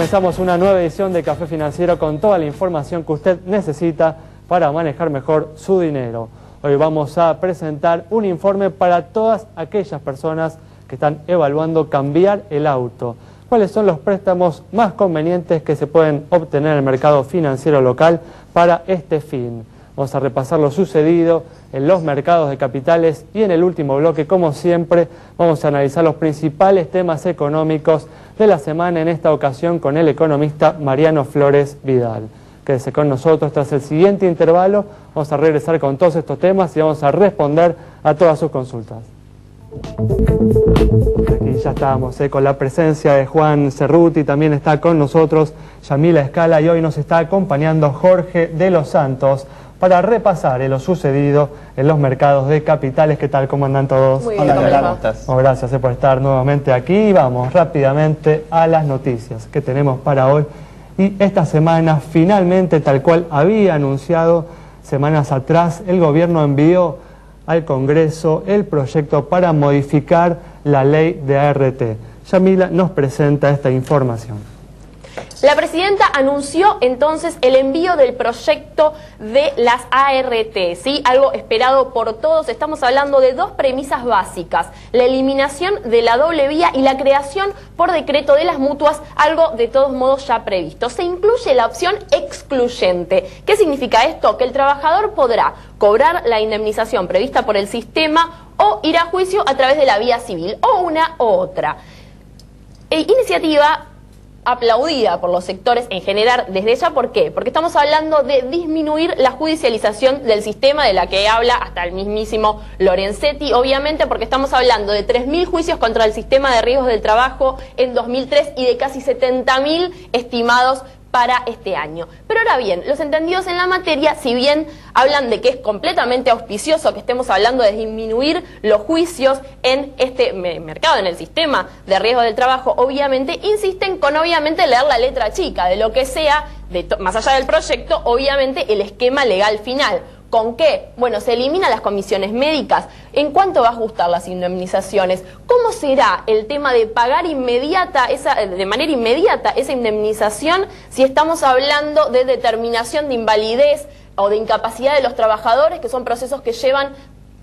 comenzamos una nueva edición de Café Financiero con toda la información que usted necesita para manejar mejor su dinero. Hoy vamos a presentar un informe para todas aquellas personas que están evaluando cambiar el auto. ¿Cuáles son los préstamos más convenientes que se pueden obtener en el mercado financiero local para este fin? Vamos a repasar lo sucedido en los mercados de capitales y en el último bloque, como siempre, vamos a analizar los principales temas económicos de la semana, en esta ocasión con el economista Mariano Flores Vidal. Quédese con nosotros. Tras el siguiente intervalo vamos a regresar con todos estos temas y vamos a responder a todas sus consultas. Aquí ya estamos con la presencia de Juan Cerruti, también está con nosotros Yamila Escala y hoy nos está acompañando Jorge de los Santos para repasar lo sucedido en los mercados de capitales. ¿Qué tal? ¿Cómo andan todos? Muy bien. Hola, ¿cómo estás? Oh, gracias por estar nuevamente aquí y vamos rápidamente a las noticias que tenemos para hoy. Y esta semana, finalmente, tal cual había anunciado semanas atrás, el gobierno envió al Congreso el proyecto para modificar la ley de ART. Yamila nos presenta esta información. La presidenta anunció entonces el envío del proyecto de las ART, ¿sí? Algo esperado por todos. Estamos hablando de dos premisas básicas: la eliminación de la doble vía y la creación por decreto de las mutuas, algo de todos modos ya previsto. Se incluye la opción excluyente. ¿Qué significa esto? Que el trabajador podrá cobrar la indemnización prevista por el sistema o ir a juicio a través de la vía civil, o una u otra. Iniciativa aplaudida por los sectores en general desde ya. ¿Por qué? Porque estamos hablando de disminuir la judicialización del sistema, de la que habla hasta el mismísimo Lorenzetti, obviamente, porque estamos hablando de 3.000 juicios contra el sistema de riesgos del trabajo en 2003 y de casi 70.000 estimados para este año. Pero ahora bien, los entendidos en la materia, si bien hablan de que es completamente auspicioso que estemos hablando de disminuir los juicios en este mercado, en el sistema de riesgo del trabajo, obviamente insisten con leer la letra chica de lo que sea, más allá del proyecto, obviamente el esquema legal final. ¿Con qué? Bueno, se eliminan las comisiones médicas. ¿En cuánto va a ajustar las indemnizaciones? ¿Cómo será el tema de pagar de manera inmediata esa indemnización si estamos hablando de determinación de invalidez o de incapacidad de los trabajadores, que son procesos que llevan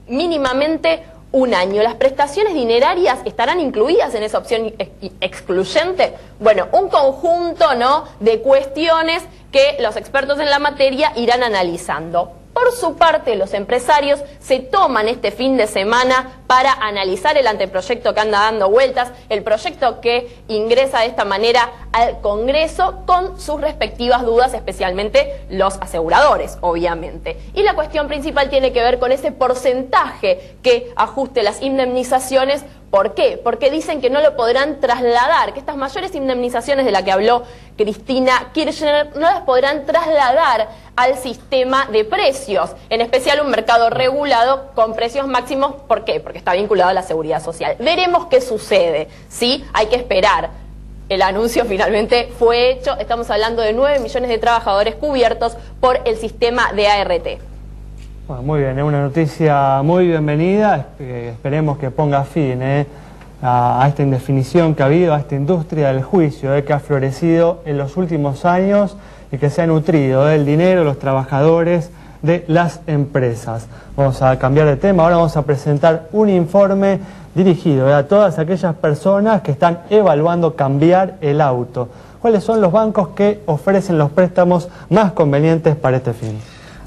mínimamente un año? ¿Las prestaciones dinerarias estarán incluidas en esa opción excluyente? Bueno, un conjunto, ¿no?, de cuestiones que los expertos en la materia irán analizando. Por su parte, los empresarios se toman este fin de semana para analizar el anteproyecto que anda dando vueltas, el proyecto que ingresa de esta manera al Congreso con sus respectivas dudas, especialmente los aseguradores, obviamente. Y la cuestión principal tiene que ver con ese porcentaje que ajuste las indemnizaciones. ¿Por qué? Porque dicen que no lo podrán trasladar, que estas mayores indemnizaciones de las que habló Cristina Kirchner no las podrán trasladar al sistema de precios, en especial un mercado regulado con precios máximos. ¿Por qué? Porque está vinculado a la seguridad social. Veremos qué sucede, ¿sí? Hay que esperar. El anuncio finalmente fue hecho. Estamos hablando de 9 millones de trabajadores cubiertos por el sistema de ART. Bueno, muy bien, es una noticia muy bienvenida. Esperemos que ponga fin a esta indefinición que ha habido, a esta industria del juicio que ha florecido en los últimos años y que se ha nutrido del dinero de los trabajadores de las empresas. Vamos a cambiar de tema. Ahora vamos a presentar un informe dirigido a todas aquellas personas que están evaluando cambiar el auto. ¿Cuáles son los bancos que ofrecen los préstamos más convenientes para este fin?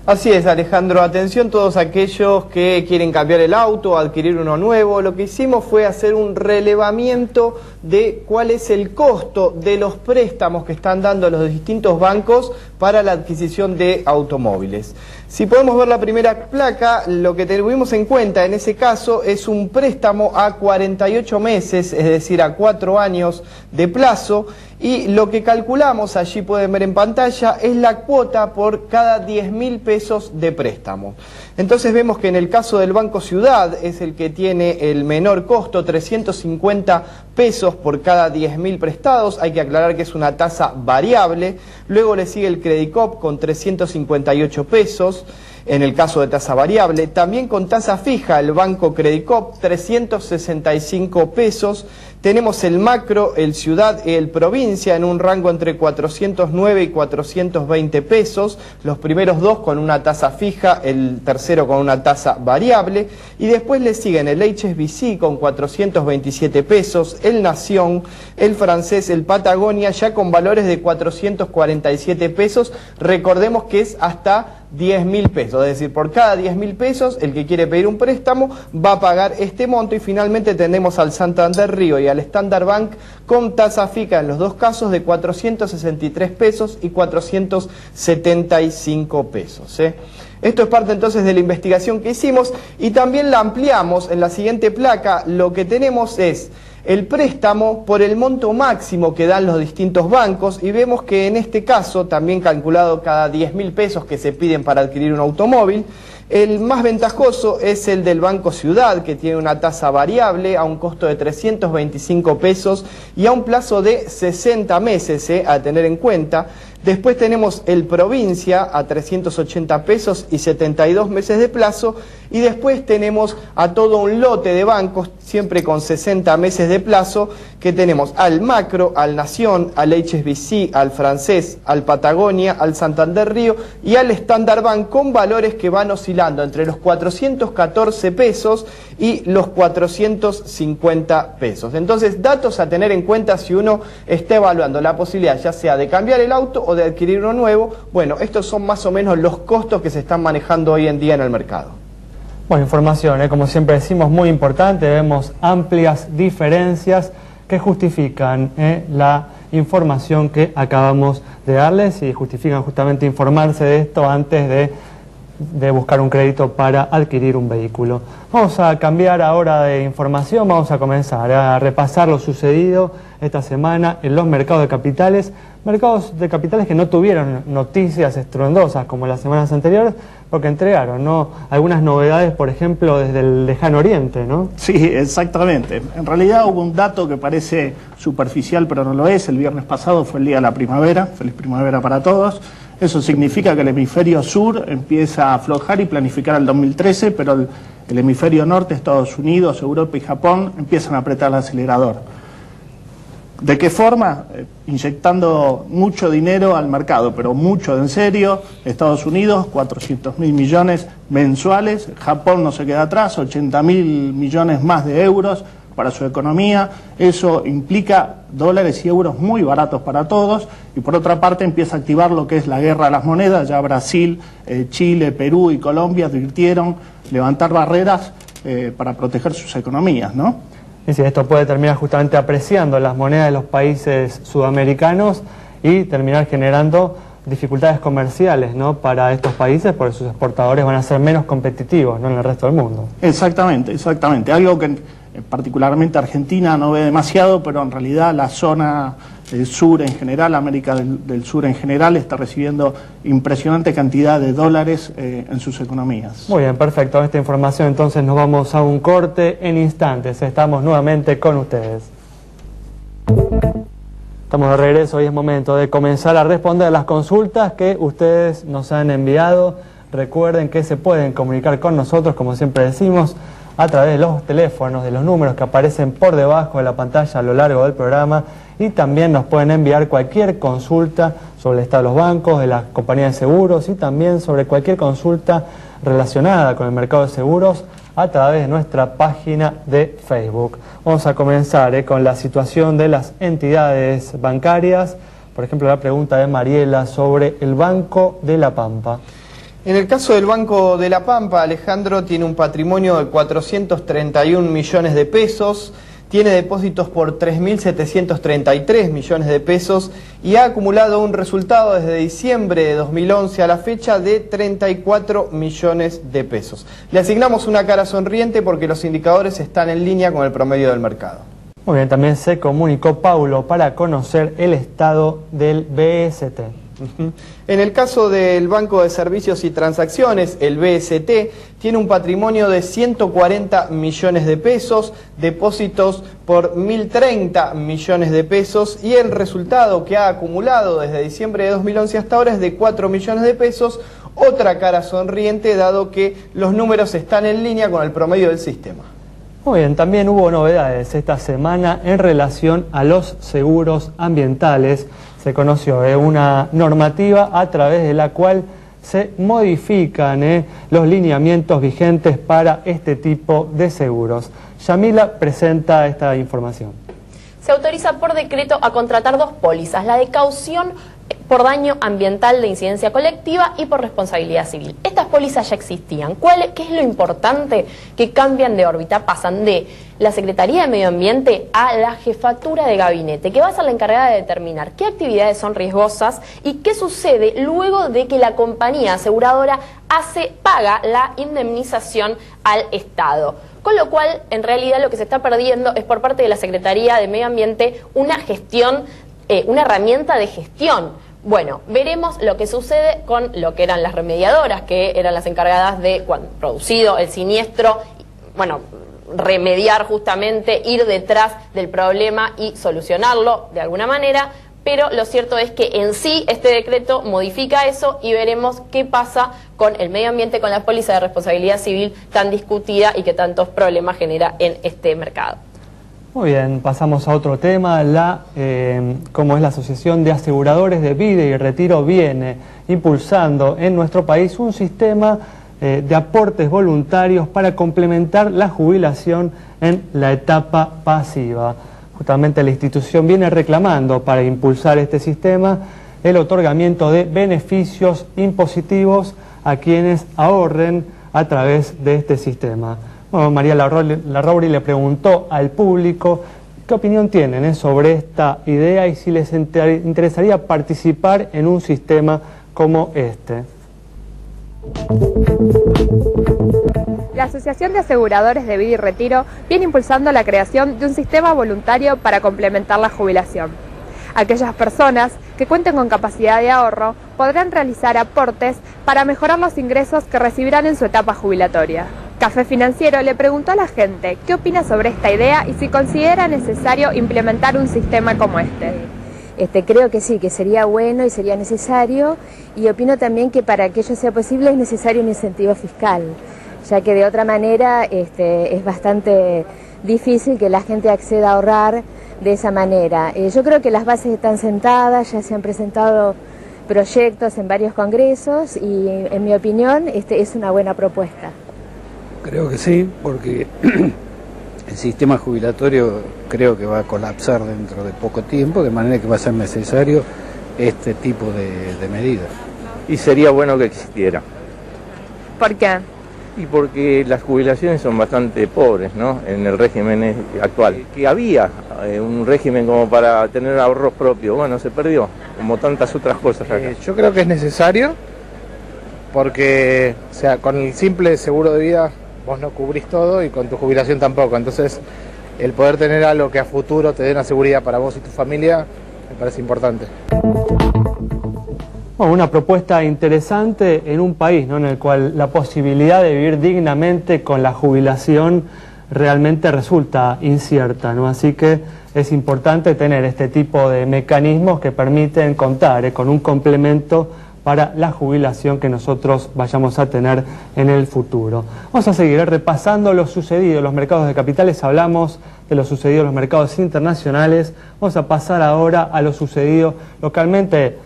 Así es, Alejandro. Atención todos aquellos que quieren cambiar el auto o adquirir uno nuevo. Lo que hicimos fue hacer un relevamiento de cuál es el costo de los préstamos que están dando los distintos bancos para la adquisición de automóviles. Si podemos ver la primera placa, lo que tuvimos en cuenta en ese caso es un préstamo a 48 meses, es decir, a 4 años de plazo, y lo que calculamos, allí pueden ver en pantalla, es la cuota por cada 10.000 pesos de préstamo. Entonces vemos que en el caso del Banco Ciudad es el que tiene el menor costo, 350 pesos por cada 10.000 prestados. Hay que aclarar que es una tasa variable. Luego le sigue el Credicop con 358 pesos. En el caso de tasa variable, también con tasa fija el Banco Credicop, 365 pesos. Tenemos el macro, el ciudad y el provincia en un rango entre 409 y 420 pesos, los primeros dos con una tasa fija, el tercero con una tasa variable, y después le siguen el HSBC con 427 pesos, el Nación, el Francés, el Patagonia ya con valores de 447 pesos, recordemos que es hasta 10.000 pesos, es decir, por cada 10.000 pesos el que quiere pedir un préstamo va a pagar este monto, y finalmente tenemos al Santander Río y al Standard Bank con tasa fija en los dos casos de 463 pesos y 475 pesos. Esto es parte entonces de la investigación que hicimos y también la ampliamos en la siguiente placa. Lo que tenemos es el préstamo por el monto máximo que dan los distintos bancos y vemos que en este caso, también calculado cada 10.000 pesos que se piden para adquirir un automóvil, el más ventajoso es el del Banco Ciudad, que tiene una tasa variable a un costo de 325 pesos y a un plazo de 60 meses, a tener en cuenta. Después tenemos el Provincia a 380 pesos y 72 meses de plazo. Y después tenemos a todo un lote de bancos, siempre con 60 meses de plazo, que tenemos al Macro, al Nación, al HSBC, al Francés, al Patagonia, al Santander Río y al Standard Bank, con valores que van oscilando entre los 414 pesos y los 450 pesos. Entonces, datos a tener en cuenta si uno está evaluando la posibilidad ya sea de cambiar el auto o de adquirir uno nuevo. Bueno, estos son más o menos los costos que se están manejando hoy en día en el mercado. Bueno, información, como siempre decimos, muy importante. Vemos amplias diferencias que justifican la información que acabamos de darles y justifican justamente informarse de esto antes de buscar un crédito para adquirir un vehículo. Vamos a cambiar ahora de información, vamos a comenzar a repasar lo sucedido esta semana en los mercados de capitales que no tuvieron noticias estruendosas como las semanas anteriores, porque entregaron, ¿no?, algunas novedades, por ejemplo, desde el lejano oriente, ¿no? Sí, exactamente. En realidad hubo un dato que parece superficial, pero no lo es. El viernes pasado fue el día de la primavera. Feliz primavera para todos. Eso significa que el hemisferio sur empieza a aflojar y planificar el 2013, pero el hemisferio norte, Estados Unidos, Europa y Japón, empiezan a apretar el acelerador. ¿De qué forma? Inyectando mucho dinero al mercado, pero mucho en serio. Estados Unidos, 400.000 millones mensuales. Japón no se queda atrás, 80.000 millones más de euros para su economía. Eso implica dólares y euros muy baratos para todos. Y por otra parte empieza a activar lo que es la guerra de las monedas. Ya Brasil, Chile, Perú y Colombia advirtieron levantar barreras para proteger sus economías, ¿no? Y sí, esto puede terminar justamente apreciando las monedas de los países sudamericanos y terminar generando dificultades comerciales, ¿no?, para estos países, porque sus exportadores van a ser menos competitivos, ¿no?, en el resto del mundo. Exactamente, exactamente. Algo que particularmente Argentina no ve demasiado, pero en realidad la zona del sur en general, América del Sur en general, está recibiendo impresionante cantidad de dólares en sus economías. Muy bien, perfecto. Esta información entonces nos vamos a un corte en instantes. Estamos nuevamente con ustedes. Estamos de regreso y es momento de comenzar a responder las consultas que ustedes nos han enviado. Recuerden que se pueden comunicar con nosotros, como siempre decimos, a través de los teléfonos, de los números que aparecen por debajo de la pantalla a lo largo del programa, y también nos pueden enviar cualquier consulta sobre el estado de los bancos, de las compañías de seguros y también sobre cualquier consulta relacionada con el mercado de seguros a través de nuestra página de Facebook. Vamos a comenzar con la situación de las entidades bancarias. Por ejemplo, la pregunta de Mariela sobre el Banco de la Pampa. En el caso del Banco de la Pampa, Alejandro tiene un patrimonio de 431 millones de pesos, tiene depósitos por 3.733 millones de pesos y ha acumulado un resultado desde diciembre de 2011 a la fecha de 34 millones de pesos. Le asignamos una cara sonriente porque los indicadores están en línea con el promedio del mercado. Muy bien, también se comunicó Paulo para conocer el estado del BST. En el caso del Banco de Servicios y Transacciones, el BST, tiene un patrimonio de 140 millones de pesos, depósitos por 1.030 millones de pesos y el resultado que ha acumulado desde diciembre de 2011 hasta ahora es de 4 millones de pesos. Otra cara sonriente dado que los números están en línea con el promedio del sistema. Muy bien, también hubo novedades esta semana en relación a los seguros ambientales. Se conoció una normativa a través de la cual se modifican los lineamientos vigentes para este tipo de seguros. Yamila presenta esta información. Se autoriza por decreto a contratar 2 pólizas, la de caución por daño ambiental de incidencia colectiva y por responsabilidad civil. Estas pólizas ya existían. ¿Qué es lo importante? Que cambian de órbita, pasan de la Secretaría de Medio Ambiente a la Jefatura de Gabinete, que va a ser la encargada de determinar qué actividades son riesgosas y qué sucede luego de que la compañía aseguradora paga la indemnización al Estado. Con lo cual, en realidad, lo que se está perdiendo es por parte de la Secretaría de Medio Ambiente una gestión, una herramienta de gestión. Bueno, veremos lo que sucede con lo que eran las remediadoras, que eran las encargadas de, cuando producido el siniestro, bueno, remediar justamente, ir detrás del problema y solucionarlo de alguna manera. Pero lo cierto es que en sí este decreto modifica eso y veremos qué pasa con el medio ambiente, con la póliza de responsabilidad civil tan discutida y que tantos problemas genera en este mercado. Muy bien, pasamos a otro tema. Como es la Asociación de Aseguradores de Vida y Retiro, viene impulsando en nuestro país un sistema de aportes voluntarios para complementar la jubilación en la etapa pasiva. Justamente la institución viene reclamando para impulsar este sistema el otorgamiento de beneficios impositivos a quienes ahorren a través de este sistema. Bueno, María Larrauri le preguntó al público qué opinión tienen sobre esta idea y si les interesaría participar en un sistema como este. La Asociación de Aseguradores de Vida y Retiro viene impulsando la creación de un sistema voluntario para complementar la jubilación. Aquellas personas que cuenten con capacidad de ahorro podrán realizar aportes para mejorar los ingresos que recibirán en su etapa jubilatoria. Café Financiero le preguntó a la gente qué opina sobre esta idea y si considera necesario implementar un sistema como este. Creo que sí, que sería bueno y sería necesario, y opino también que para que ello sea posible es necesario un incentivo fiscal, ya que de otra manera es bastante difícil que la gente acceda a ahorrar de esa manera. Yo creo que las bases están sentadas, ya se han presentado proyectos en varios congresos y en mi opinión es una buena propuesta. Creo que sí, porque el sistema jubilatorio creo que va a colapsar dentro de poco tiempo, de manera que va a ser necesario este tipo de medidas. Y sería bueno que existiera. ¿Por qué? Y porque las jubilaciones son bastante pobres, ¿no?, en el régimen actual. Que había un régimen como para tener ahorros propios, bueno, se perdió, como tantas otras cosas acá. Yo creo que es necesario, porque o sea, con el simple seguro de vida vos no cubrís todo y con tu jubilación tampoco. Entonces, el poder tener algo que a futuro te dé una seguridad para vos y tu familia me parece importante. Bueno, una propuesta interesante en un país, ¿no?, en el cual la posibilidad de vivir dignamente con la jubilación realmente resulta incierta, ¿no? Así que es importante tener este tipo de mecanismos que permiten contar con un complemento para la jubilación que nosotros vayamos a tener en el futuro. Vamos a seguir repasando lo sucedido en los mercados de capitales. Hablamos de lo sucedido en los mercados internacionales. Vamos a pasar ahora a lo sucedido localmente,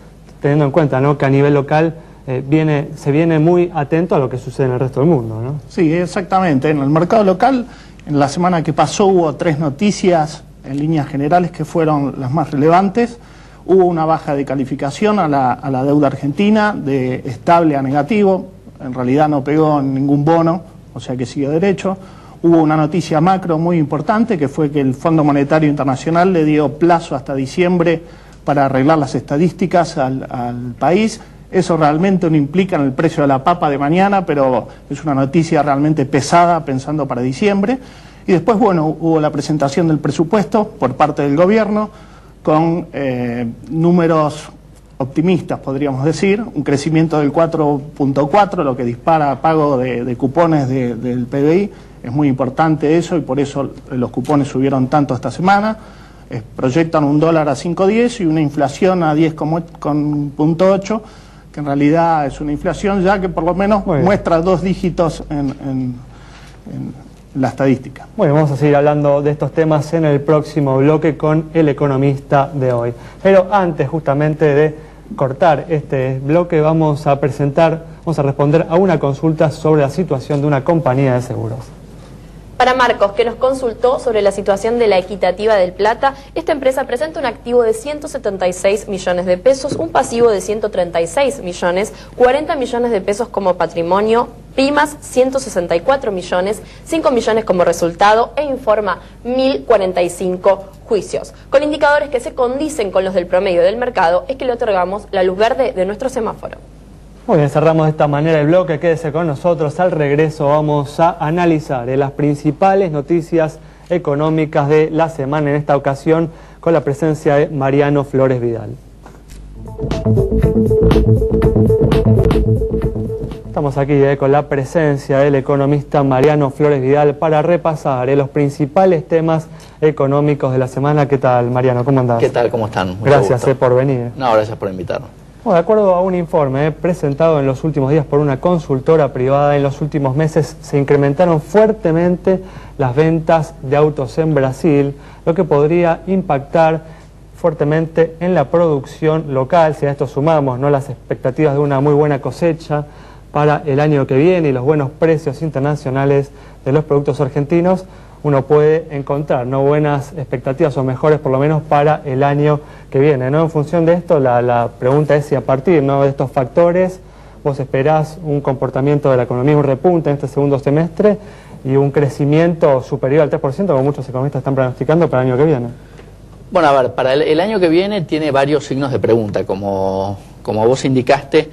teniendo en cuenta, ¿no?, que a nivel local se viene muy atento a lo que sucede en el resto del mundo, ¿no? Sí, exactamente. En el mercado local, en la semana que pasó hubo 3 noticias en líneas generales que fueron las más relevantes. Hubo una baja de calificación a la deuda argentina, de estable a negativo. En realidad no pegó en ningún bono, o sea que sigue derecho. Hubo una noticia macro muy importante, que fue que el Fondo Monetario Internacional le dio plazo hasta diciembre para arreglar las estadísticas al país. Eso realmente no implica en el precio de la papa de mañana, pero es una noticia realmente pesada pensando para diciembre. Y después, bueno, hubo la presentación del presupuesto por parte del gobierno, con números optimistas, podríamos decir, un crecimiento del 4.4, lo que dispara pago de cupones del PBI. Es muy importante eso y por eso los cupones subieron tanto esta semana. Proyectan un dólar a 5.10 y una inflación a 10.8, que en realidad es una inflación ya que por lo menos muestra 2 dígitos en la estadística. Bueno, vamos a seguir hablando de estos temas en el próximo bloque con el economista de hoy. Pero antes justamente de cortar este bloque vamos a responder a una consulta sobre la situación de una compañía de seguros. Para Marcos, que nos consultó sobre la situación de la Equitativa del Plata, esta empresa presenta un activo de 176 millones de pesos, un pasivo de 136 millones, 40 millones de pesos como patrimonio, primas 164 millones, 5 millones como resultado e informa 1.045 juicios. Con indicadores que se condicen con los del promedio del mercado, es que le otorgamos la luz verde de nuestro semáforo. Muy bien, cerramos de esta manera el bloque, quédese con nosotros. Al regreso vamos a analizar las principales noticias económicas de la semana, en esta ocasión con la presencia de Mariano Flores Vidal. Estamos aquí con la presencia del economista Mariano Flores Vidal para repasar los principales temas económicos de la semana. ¿Qué tal, Mariano? ¿Cómo andás? ¿Qué tal? ¿Cómo están? Mucho Gracias gusto. Por venir. No, gracias por invitarnos. Bueno, de acuerdo a un informe presentado en los últimos días por una consultora privada, en los últimos meses se incrementaron fuertemente las ventas de autos en Brasil, lo que podría impactar fuertemente en la producción local. Si a esto sumamos las expectativas de una muy buena cosecha para el año que viene y los buenos precios internacionales de los productos argentinos, uno puede encontrar buenas expectativas o mejores por lo menos para el año que viene. En función de esto, la pregunta es si a partir de estos factores vos esperás un comportamiento de la economía, un repunte en este segundo semestre y un crecimiento superior al 3%, como muchos economistas están pronosticando para el año que viene. Bueno, a ver, para el año que viene tiene varios signos de pregunta, como vos indicaste.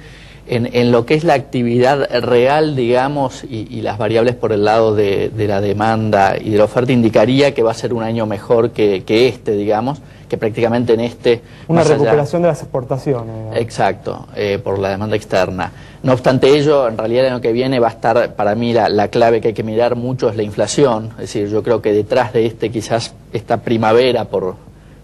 En lo que es la actividad real, digamos, y las variables por el lado de la demanda y de la oferta, indicaría que va a ser un año mejor que este, digamos, que prácticamente en este... Una recuperación de las exportaciones. Exacto, por la demanda externa. No obstante ello, en realidad el año que viene va a estar, para mí, la clave que hay que mirar mucho es la inflación. Es decir, yo creo que detrás de quizás esta primavera,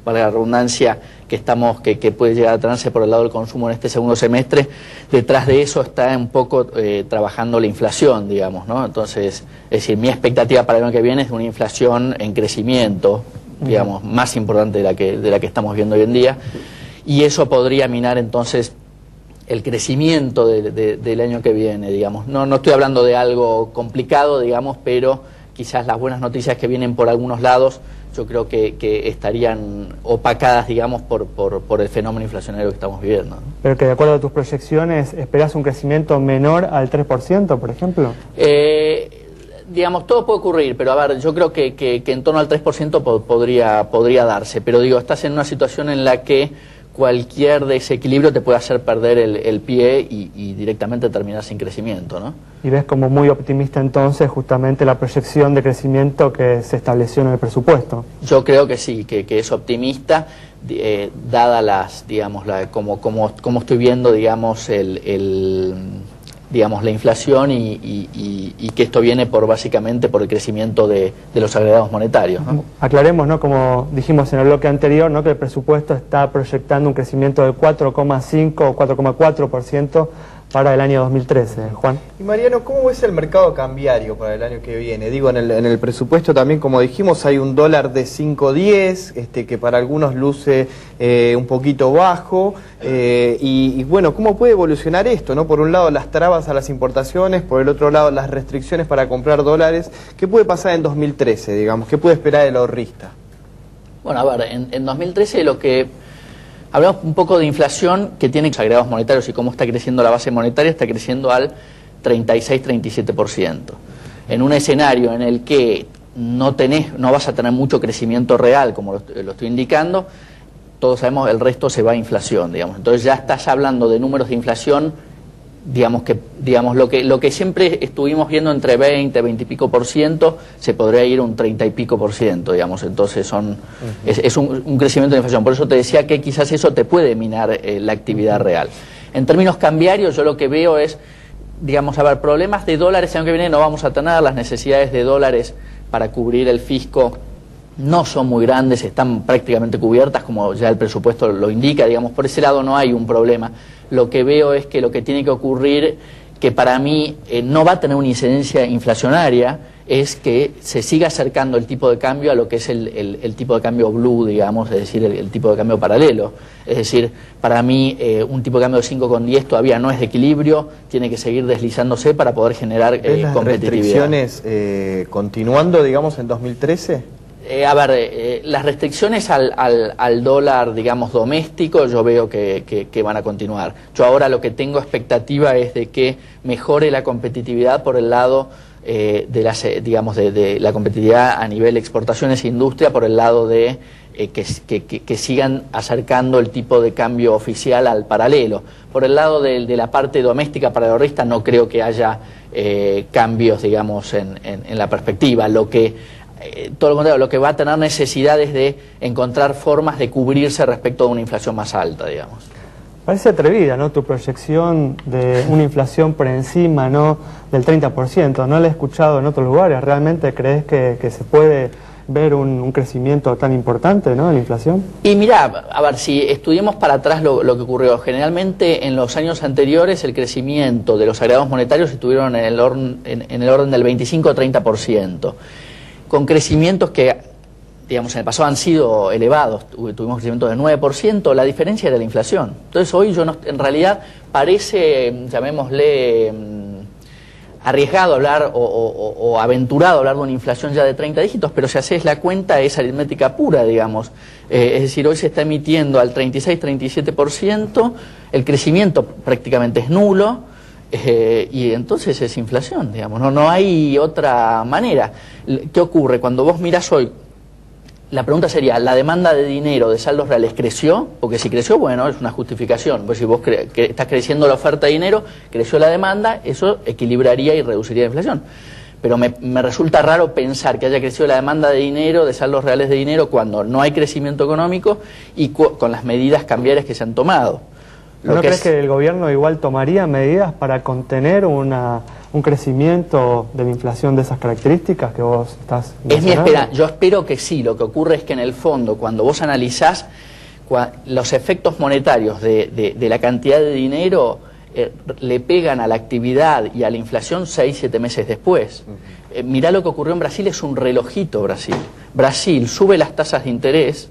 valga la redundancia, que puede llegar a tenerse por el lado del consumo en este segundo semestre, detrás de eso está un poco trabajando la inflación, digamos, ¿no? Entonces, es decir, mi expectativa para el año que viene es de una inflación en crecimiento, digamos, más importante de la que estamos viendo hoy en día, y eso podría minar entonces el crecimiento del año que viene, digamos. No estoy hablando de algo complicado, digamos, pero quizás las buenas noticias que vienen por algunos lados yo creo que estarían opacadas, digamos, por el fenómeno inflacionario que estamos viviendo, ¿no? Pero que de acuerdo a tus proyecciones, ¿esperás un crecimiento menor al 3%, por ejemplo? Digamos, todo puede ocurrir, pero a ver, yo creo que en torno al 3% podría darse, pero digo, estás en una situación en la que cualquier desequilibrio te puede hacer perder el pie y directamente terminar sin crecimiento, ¿no? Y ves como muy optimista entonces justamente la proyección de crecimiento que se estableció en el presupuesto. Yo creo que sí, que es optimista, dada como estoy viendo, digamos, la inflación y que esto viene básicamente por el crecimiento de los agregados monetarios, ¿no? Aclaremos, como dijimos en el bloque anterior, que el presupuesto está proyectando un crecimiento de 4,5 o 4,4% para el año 2013. Juan. Y Mariano, ¿cómo ves el mercado cambiario para el año que viene? Digo, en el presupuesto también, como dijimos, hay un dólar de 5.10, que para algunos luce un poquito bajo, y bueno, ¿cómo puede evolucionar esto, no? Por un lado las trabas a las importaciones, por el otro lado las restricciones para comprar dólares. ¿Qué puede pasar en 2013, digamos? ¿Qué puede esperar el ahorrista? Bueno, a ver, en 2013 hablamos un poco de inflación que tiene agregados monetarios y cómo está creciendo la base monetaria, está creciendo al 36-37%. En un escenario en el que no vas a tener mucho crecimiento real, como lo estoy indicando, todos sabemos el resto se va a inflación, digamos. Entonces ya estás hablando de números de inflación, digamos lo que siempre estuvimos viendo entre 20 y pico por ciento, se podría ir un 30 y pico por ciento, digamos. Entonces es un crecimiento de inflación. Por eso te decía que quizás eso te puede minar la actividad real. En términos cambiarios, yo lo que veo es, digamos, a ver, problemas de dólares el año que viene no vamos a tener. Las necesidades de dólares para cubrir el fisco no son muy grandes, están prácticamente cubiertas, como ya el presupuesto lo indica, digamos, por ese lado no hay un problema. Lo que veo es que lo que tiene que ocurrir, que para mí no va a tener una incidencia inflacionaria, es que se siga acercando el tipo de cambio a lo que es el tipo de cambio blue, digamos, es decir, el tipo de cambio paralelo. Es decir, para mí un tipo de cambio de 5,10 todavía no es de equilibrio, tiene que seguir deslizándose para poder generar las competitividad. ¿Restricciones continuando, digamos, en 2013? Las restricciones al dólar, digamos, doméstico, yo veo que van a continuar. Yo ahora lo que tengo expectativa es de que mejore la competitividad por el lado de la competitividad a nivel exportaciones e industria, por el lado de que sigan acercando el tipo de cambio oficial al paralelo. Por el lado de la parte doméstica paralelista no creo que haya cambios, digamos, en la perspectiva. Todo lo contrario, lo que va a tener necesidad es de encontrar formas de cubrirse respecto a una inflación más alta, digamos. Parece atrevida, ¿no?, tu proyección de una inflación por encima, ¿no?, del 30%. No la he escuchado en otros lugares. ¿Realmente crees que se puede ver un crecimiento tan importante, ¿no?, en la inflación? Y mira, a ver, si estudiamos para atrás lo que ocurrió, generalmente en los años anteriores el crecimiento de los agregados monetarios estuvieron en el orden del 25-30%, con crecimientos que, digamos, en el pasado han sido elevados. Tuvimos crecimiento del 9%, la diferencia era la inflación. Entonces hoy en realidad parece, llamémosle, arriesgado hablar o aventurado hablar de una inflación ya de 30 dígitos, pero si haces la cuenta es aritmética pura, digamos. Es decir, hoy se está emitiendo al 36-37%, el crecimiento prácticamente es nulo, y entonces es inflación, digamos. No hay otra manera. ¿Qué ocurre? Cuando vos mirás hoy, la pregunta sería, ¿la demanda de dinero de saldos reales creció? Porque si creció, bueno, es una justificación. Pues si vos estás creciendo la oferta de dinero, creció la demanda, eso equilibraría y reduciría la inflación. Pero me resulta raro pensar que haya crecido la demanda de dinero, de saldos reales de dinero, cuando no hay crecimiento económico y con las medidas cambiarias que se han tomado. ¿No crees que el gobierno igual tomaría medidas para contener un crecimiento de la inflación de esas características que vos estás mencionando? Es mi esperanza. Yo espero que sí. Lo que ocurre es que en el fondo, cuando vos analizás los efectos monetarios de la cantidad de dinero, le pegan a la actividad y a la inflación 6-7 meses después. Mirá lo que ocurrió en Brasil, es un relojito Brasil. Brasil sube las tasas de interés.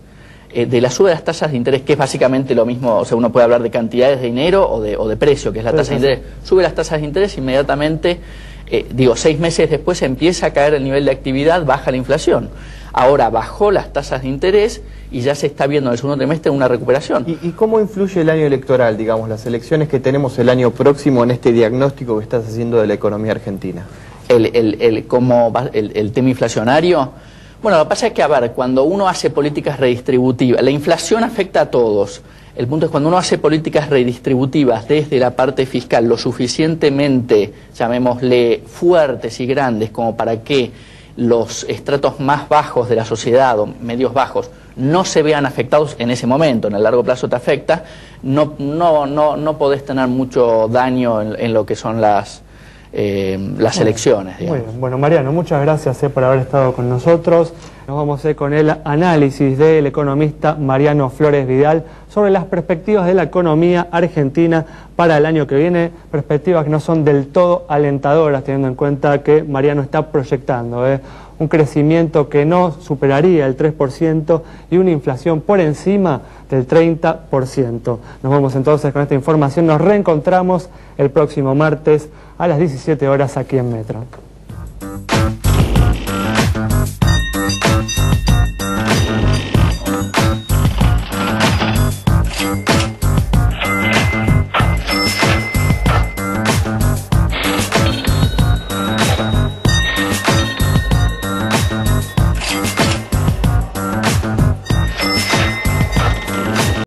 De la suba de las tasas de interés, que es básicamente lo mismo, o sea, uno puede hablar de cantidades de dinero o de precio, que es la tasa de interés. Sube las tasas de interés, inmediatamente, 6 meses después empieza a caer el nivel de actividad, baja la inflación. Ahora bajó las tasas de interés y ya se está viendo en el segundo trimestre una recuperación. ¿Y cómo influye el año electoral, digamos, las elecciones que tenemos el año próximo en este diagnóstico que estás haciendo de la economía argentina? El tema inflacionario. Bueno, lo que pasa es que, a ver, cuando uno hace políticas redistributivas, la inflación afecta a todos. El punto es cuando uno hace políticas redistributivas desde la parte fiscal lo suficientemente, llamémosle, fuertes y grandes como para que los estratos más bajos de la sociedad o medios bajos no se vean afectados en ese momento, en el largo plazo te afecta, no podés tener mucho daño en lo que son las elecciones, digamos. Muy bien. Bueno, Mariano, muchas gracias por haber estado con nosotros. Nos vamos con el análisis del economista Mariano Flores Vidal sobre las perspectivas de la economía argentina para el año que viene, perspectivas que no son del todo alentadoras, teniendo en cuenta que Mariano está proyectando un crecimiento que no superaría el 3% y una inflación por encima del 30%. Nos vamos entonces con esta información, nos reencontramos el próximo martes a las 17 horas aquí en Metro.